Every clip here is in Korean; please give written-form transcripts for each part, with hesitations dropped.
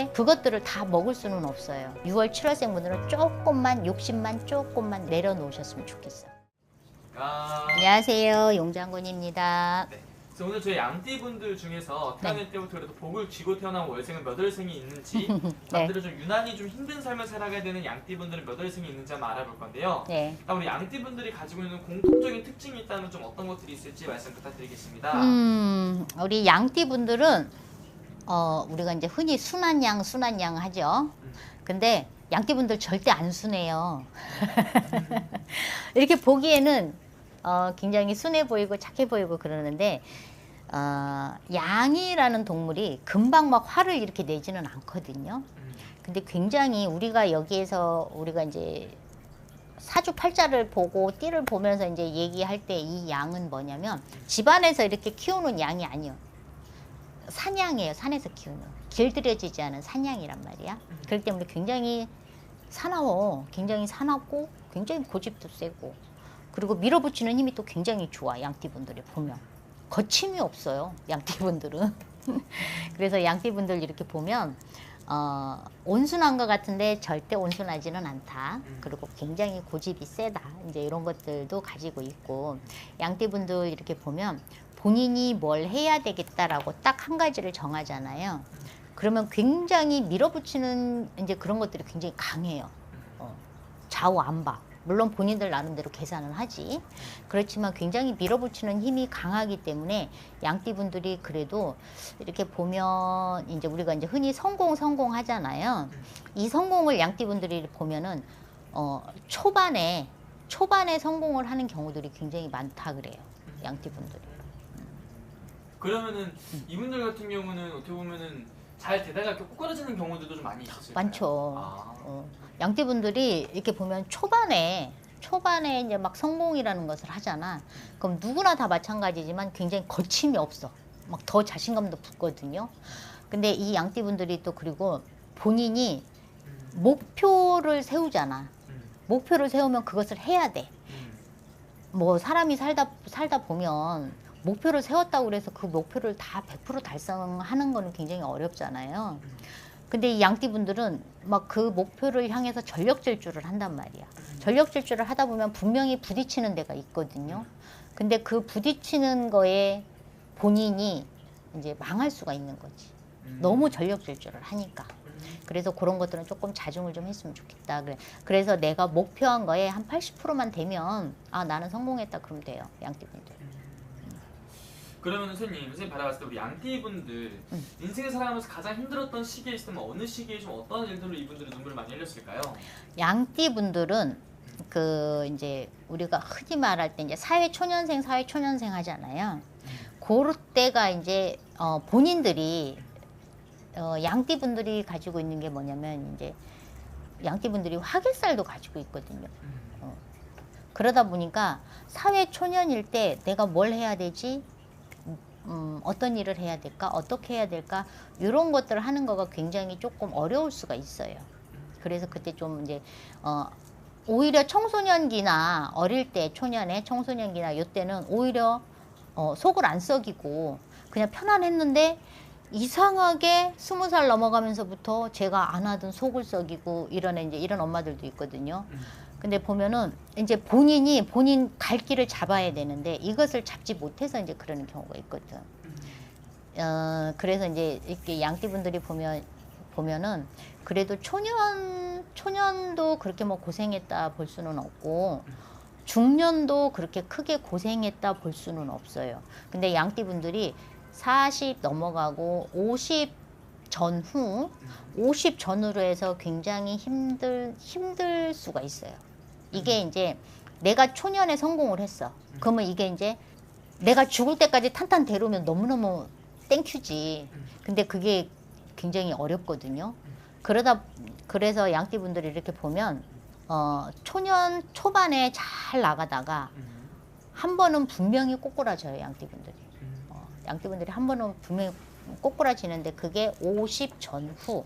그것들을 다 먹을 수는 없어요. 6월 7월생 분들은 조금만 욕심만 조금만 내려놓으셨으면 좋겠어요. 안녕하세요, 용장군입니다. 네. 그래서 오늘 저희 양띠분들 중에서 태어날 때부터 그래도 복을 쥐고 태어난 월생은 몇 월생이 있는지 반대로 좀 유난히 좀 힘든 삶을 살아가야 되는 양띠분들은 몇 월생이 있는지 한번 알아볼 건데요. 네. 우리 양띠분들이 가지고 있는 공통적인 특징이 있다면 좀 어떤 것들이 있을지 말씀 부탁드리겠습니다. 우리 양띠분들은 우리가 이제 흔히 순한 양 하죠. 근데 양띠분들 절대 안 순해요. 이렇게 보기에는 굉장히 순해 보이고 착해 보이고 그러는데 양이라는 동물이 금방 막 화를 이렇게 내지는 않거든요. 근데 굉장히 우리가 여기에서 우리가 이제 사주팔자를 보고 띠를 보면서 이제 얘기할 때 이 양은 뭐냐면 집안에서 이렇게 키우는 양이 아니요. 산양이에요. 산에서 키우는. 길들여지지 않은 산양이란 말이야. 그렇기 때문에 굉장히 사나워. 굉장히 사납고 굉장히 고집도 세고 그리고 밀어붙이는 힘이 또 굉장히 좋아. 양띠분들이 보면. 거침이 없어요. 양띠분들은. 그래서 양띠분들 이렇게 보면 온순한 것 같은데 절대 온순하지는 않다. 그리고 굉장히 고집이 세다. 이제 이런 것들도 가지고 있고 양띠분들 이렇게 보면 본인이 뭘 해야 되겠다라고 딱 한 가지를 정하잖아요. 그러면 굉장히 밀어붙이는 이제 그런 것들이 굉장히 강해요. 좌우 안 봐. 물론 본인들 나름대로 계산을 하지. 그렇지만 굉장히 밀어붙이는 힘이 강하기 때문에 양띠분들이 그래도 이렇게 보면 이제 우리가 이제 흔히 성공 하잖아요. 이 성공을 양띠분들이 보면은 초반에 성공을 하는 경우들이 굉장히 많다 그래요. 양띠분들이. 그러면은 이분들 같은 경우는 어떻게 보면은 잘 되다가 이렇게 꼬꾸라지는 경우들도 좀 많이 있었을까요? 많죠. 양띠분들이 이렇게 보면 초반에 이제 막 성공이라는 것을 하잖아. 그럼 누구나 다 마찬가지지만 굉장히 거침이 없어. 막 더 자신감도 붙거든요. 근데 이 양띠분들이 또 그리고 본인이 목표를 세우잖아. 목표를 세우면 그것을 해야 돼. 뭐 사람이 살다 보면 목표를 세웠다고 그래서 그 목표를 다 100% 달성하는 거는 굉장히 어렵잖아요. 근데 이 양띠분들은 막 그 목표를 향해서 전력 질주를 한단 말이야. 전력 질주를 하다 보면 분명히 부딪히는 데가 있거든요. 근데 그 부딪히는 거에 본인이 이제 망할 수가 있는 거지. 너무 전력 질주를 하니까. 그래서 그런 것들은 조금 자중을 좀 했으면 좋겠다. 그래서 내가 목표한 거에 한 80%만 되면 나는 성공했다 그러면 돼요. 양띠분들. 그러면 선생님 바라봤을 때 우리 양띠분들 인생을 살아가면서 가장 힘들었던 시기에 있으면 어느 시기에 좀 어떤 일들로 이분들은 눈물을 많이 흘렸을까요? 양띠분들은 이제 우리가 흔히 말할 때 이제 사회초년생 하잖아요. 그럴 때가 이제 본인들이 양띠분들이 가지고 있는 게 뭐냐면 이제 양띠분들이 화개살도 가지고 있거든요. 그러다 보니까 사회초년일 때 내가 뭘 해야 되지? 어떤 일을 해야 될까? 어떻게 해야 될까? 이런 것들을 하는 거가 굉장히 조금 어려울 수가 있어요. 그래서 그때 좀 이제 오히려 청소년기나 어릴 때 청소년기나 이때는 오히려 속을 안 썩이고 그냥 편안했는데 이상하게 20살 넘어가면서부터 제가 안 하던 속을 썩이고 이런 엄마들도 있거든요. 근데 보면은 이제 본인 갈 길을 잡아야 되는데 이것을 잡지 못해서 이제 그러는 경우가 있거든. 그래서 이제 이렇게 양띠분들이 보면은 그래도 초년도 그렇게 뭐 고생했다 볼 수는 없고 중년도 그렇게 크게 고생했다 볼 수는 없어요. 근데 양띠분들이 40 넘어가고 50 전후 50 전후로 해서 굉장히 힘들 수가 있어요. 이게 이제 내가 초년에 성공을 했어. 그러면 이게 이제 내가 죽을 때까지 탄탄대로면 너무너무 땡큐지. 근데 그게 굉장히 어렵거든요. 그래서 양띠분들이 이렇게 보면 초년 초반에 잘 나가다가 한 번은 분명히 꼬꾸라져요. 양띠분들이 한 번은 분명히 꼬꾸라지는데 그게 50 전후.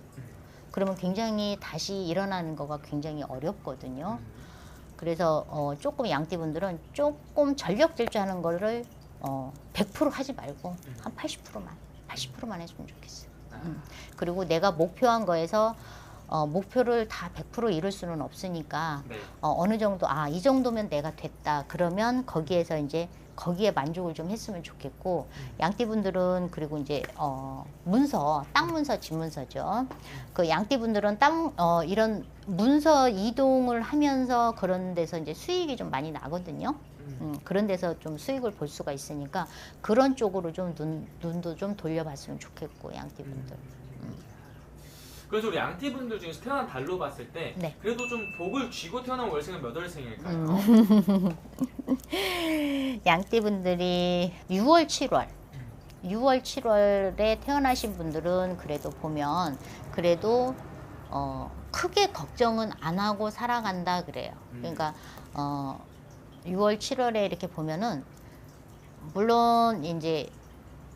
그러면 굉장히 다시 일어나는 거가 굉장히 어렵거든요. 그래서 조금 양띠분들은 조금 전력 질주하는 거를 100% 하지 말고 한 80%만 했으면 좋겠어요. 그리고 내가 목표한 거에서 목표를 다 100% 이룰 수는 없으니까 네. 어느 정도 이 정도면 내가 됐다. 그러면 거기에서 이제 거기에 만족을 좀 했으면 좋겠고 양띠분들은 그리고 이제 문서, 땅 문서, 집 문서죠. 그 양띠분들은 이런 문서 이동을 하면서 그런 데서 이제 수익이 좀 많이 나거든요. 그런 데서 좀 수익을 볼 수가 있으니까 그런 쪽으로 좀 눈도 좀 돌려봤으면 좋겠고 양띠분들. 그래서 우리 양띠분들 중에서 태어난 달로 봤을 때 네. 그래도 좀 복을 쥐고 태어난 월생은 몇 월생일까요? 양띠분들이 6월, 7월 6월, 7월에 태어나신 분들은 그래도 보면 그래도 크게 걱정은 안 하고 살아간다 그래요. 그러니까 6월, 7월에 이렇게 보면은 물론 이제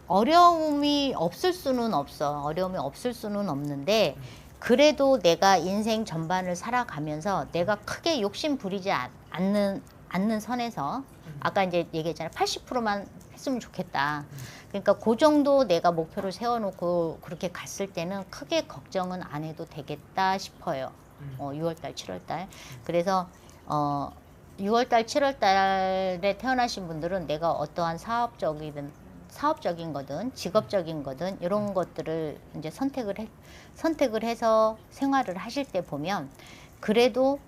어려움이 없을 수는 없어. 어려움이 없을 수는 없는데 그래도 내가 인생 전반을 살아가면서 내가 크게 욕심 부리지 않는 선에서 아까 이제 얘기했잖아요. 80%만 했으면 좋겠다. 그러니까 그 정도 내가 목표를 세워놓고 그렇게 갔을 때는 크게 걱정은 안 해도 되겠다 싶어요. 6월달, 7월달. 그래서 6월달, 7월달에 태어나신 분들은 내가 어떠한 사업적인 거든 직업적인 거든 이런 것들을 이제 선택을 해서 생활을 하실 때 보면 그래도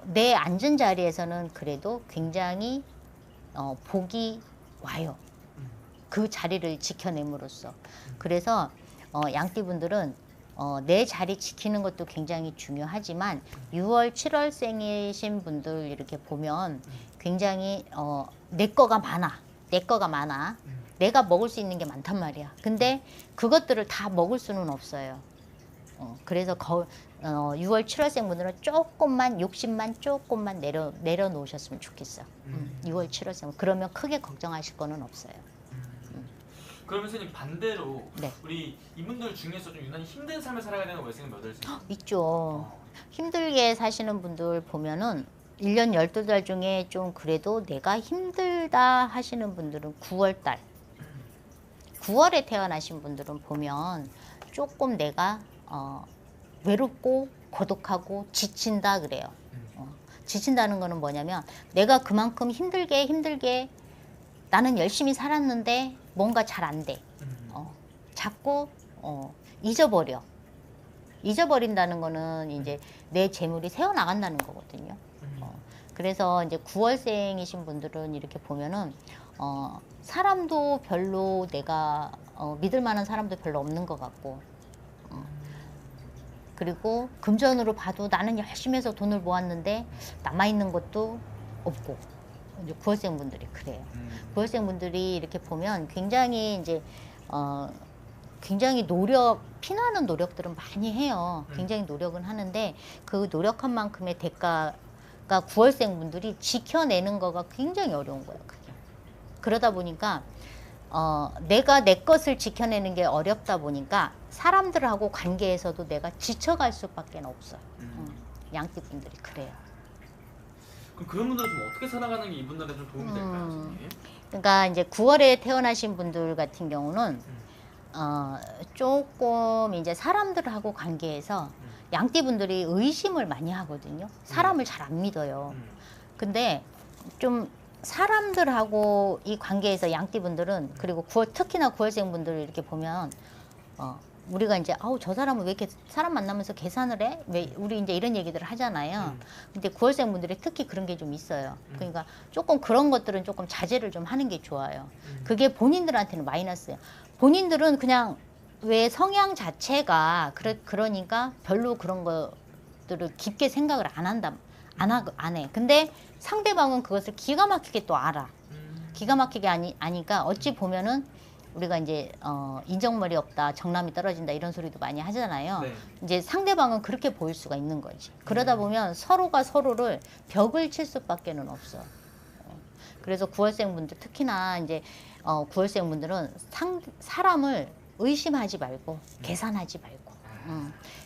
내 앉은 자리에서는 그래도 굉장히 복이 와요. 그 자리를 지켜냄으로써. 그래서 양띠분들은 내 자리 지키는 것도 굉장히 중요하지만 6월, 7월생이신 분들 이렇게 보면 굉장히 내 거가 많아. 내가 먹을 수 있는 게 많단 말이야. 근데 그것들을 다 먹을 수는 없어요. 그래서 6월, 7월생 분들은 욕심만 조금만 내려놓으셨으면 좋겠어. 6월, 7월생. 그러면 크게 걱정하실 거는 없어요. 그러면 선생님 반대로 네. 우리 이분들 중에서 좀 유난히 힘든 삶을 살아가야 되는 월생은 몇 월생? 있죠. 힘들게 사시는 분들 보면은 1년 12달 중에 좀 그래도 내가 힘들다 하시는 분들은 9월달. 9월에 태어나신 분들은 보면 조금 내가 외롭고 고독하고 지친다 그래요. 지친다는 거는 뭐냐면 내가 그만큼 힘들게 나는 열심히 살았는데 뭔가 잘 안 돼. 자꾸 잊어버려. 잊어버린다는 거는 이제 내 재물이 새어나간다는 거거든요. 그래서 이제 9월생이신 분들은 이렇게 보면은 사람도 별로 내가 믿을 만한 사람도 별로 없는 것 같고 그리고 금전으로 봐도 나는 열심히 해서 돈을 모았는데 남아있는 것도 없고 이제 9월생 분들이 그래요. 9월생 분들이 이렇게 보면 굉장히 이제 굉장히 피나는 노력들은 많이 해요. 굉장히 노력은 하는데 그 노력한 만큼의 대가가 9월생 분들이 지켜내는 거가 굉장히 어려운 거예요. 그게. 그러다 보니까 내가 내 것을 지켜내는 게 어렵다 보니까 사람들하고 관계에서도 내가 지쳐갈 수밖에 없어요. 양띠 분들이 그래요. 그럼 그런 분들은 좀 어떻게 살아가는 게 이분들한테 좀 도움이 될까요, 선생님? 그러니까 이제 9월에 태어나신 분들 같은 경우는 조금 이제 사람들하고 관계에서 양띠 분들이 의심을 많이 하거든요. 사람을 잘 안 믿어요. 근데 좀 사람들하고 이 관계에서 양띠 분들은 그리고 특히나 9월생 분들 이렇게 보면 우리가 이제 저 사람은 왜 이렇게 사람 만나면서 계산을 해? 왜 우리 이제 이런 얘기들을 하잖아요. 근데 9월생 분들이 특히 그런 게 좀 있어요. 그러니까 조금 그런 것들은 조금 자제를 좀 하는 게 좋아요. 그게 본인들한테는 마이너스예요. 본인들은 그냥 왜 성향 자체가 그러니까 별로 그런 것들을 깊게 생각을 안 해. 근데 상대방은 그것을 기가 막히게 또 알아. 기가 막히게 아니까 어찌 보면은 우리가 이제 인정머리 없다, 정남이 떨어진다 이런 소리도 많이 하잖아요. 네. 이제 상대방은 그렇게 보일 수가 있는 거지. 그러다 보면 서로가 서로를 벽을 칠 수밖에는 없어. 그래서 9월생 분들 특히나 이제 9월생 분들은 사람을 의심하지 말고 계산하지 말고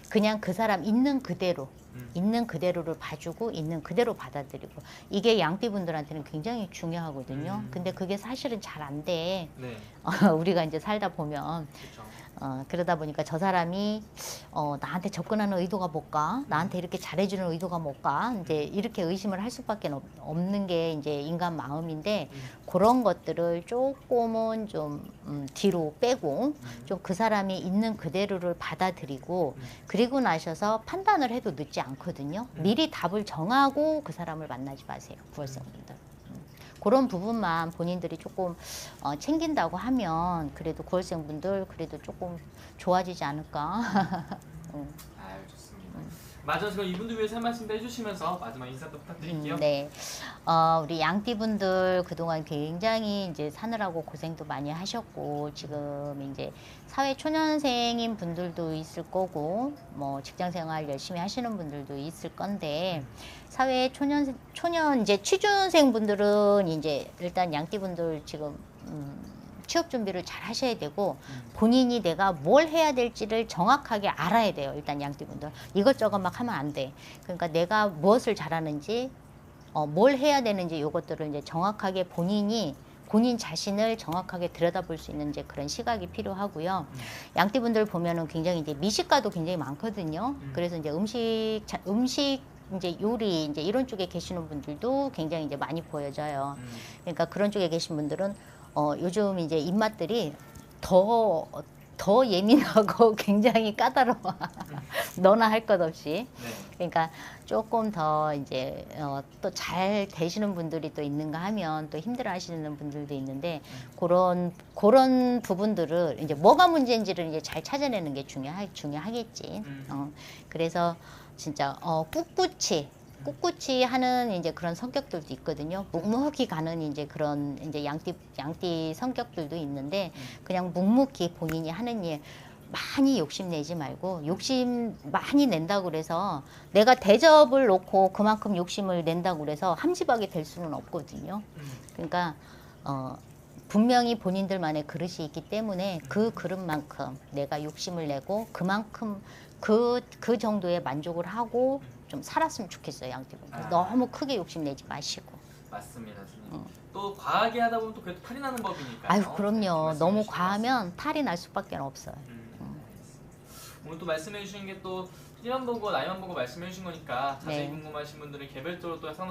그냥 그 사람 있는 그대로를 봐주고 있는 그대로 받아들이고 이게 양띠 분들한테는 굉장히 중요하거든요. 근데 그게 사실은 잘 안 돼. 네. 우리가 이제 살다 보면 그렇죠. 그러다 보니까 저 사람이 나한테 접근하는 의도가 뭘까? 나한테 이렇게 잘해주는 의도가 뭘까? 이제 이렇게 의심을 할 수밖에 없는 게 이제 인간 마음인데 그런 것들을 조금은 좀 뒤로 빼고 좀 그 사람이 있는 그대로를 받아들이고 그리고 나셔서 판단을 해도 늦지 않거든요. 미리 답을 정하고 그 사람을 만나지 마세요. 9월생분들. 그런 부분만 본인들이 조금 챙긴다고 하면 그래도 9월생분들 그래도 조금 좋아지지 않을까. 아유, 좋습니다. 마지막으로 이분들 위해서 한 말씀 해주시면서 마지막 인사도 부탁드릴게요. 네. 우리 양띠분들 그동안 굉장히 이제 사느라고 고생도 많이 하셨고, 지금 이제 사회 초년생인 분들도 있을 거고, 뭐 직장 생활 열심히 하시는 분들도 있을 건데, 사회 초년 이제 취준생 분들은 이제 일단 양띠분들 지금, 취업 준비를 잘 하셔야 되고 본인이 내가 뭘 해야 될지를 정확하게 알아야 돼요. 일단 양띠분들 이것저것 막 하면 안 돼. 그러니까 내가 무엇을 잘하는지 뭘 해야 되는지 이것들을 이제 정확하게 본인 자신을 정확하게 들여다볼 수 있는 이제 그런 시각이 필요하고요. 양띠분들 보면은 굉장히 이제 미식가도 굉장히 많거든요. 그래서 이제 음식 이제 요리 이제 이런 쪽에 계시는 분들도 굉장히 이제 많이 보여져요. 그러니까 그런 쪽에 계신 분들은 요즘 이제 입맛들이 더 예민하고 굉장히 까다로워. 너나 할 것 없이. 네. 그러니까 조금 더 이제 또 잘 되시는 분들이 또 있는가 하면 또 힘들어 하시는 분들도 있는데 그런 부분들을 이제 뭐가 문제인지를 이제 잘 찾아내는 게 중요하겠지. 그래서 진짜 꿋꿋이 하는 이제 그런 성격들도 있거든요. 묵묵히 가는 이제 그런 이제 양띠 성격들도 있는데 그냥 묵묵히 본인이 하는 일 많이 욕심내지 말고 욕심 많이 낸다고 그래서 내가 대접을 놓고 그만큼 욕심을 낸다고 그래서 함지박이 될 수는 없거든요. 그러니까 분명히 본인들만의 그릇이 있기 때문에 그 그릇만큼 내가 욕심을 내고 그만큼 그 정도의 만족을 하고 좀 살았으면 좋겠어요. 양띠분들 너무 크게 욕심내지 마시고. 맞습니다, 선생님. 또 과하게 하다 보면 또 그래도 탈이 나는 법이니까요. 아유 그럼요. 너무 말씀해 주신 과하면 탈이 날 수밖에 없어요. 오늘 또 말씀해 주신 게 또 띠만 보고 나이만 보고 말씀해 주신 거니까 자세히 네. 궁금하신 분들은 개별적으로 또 상담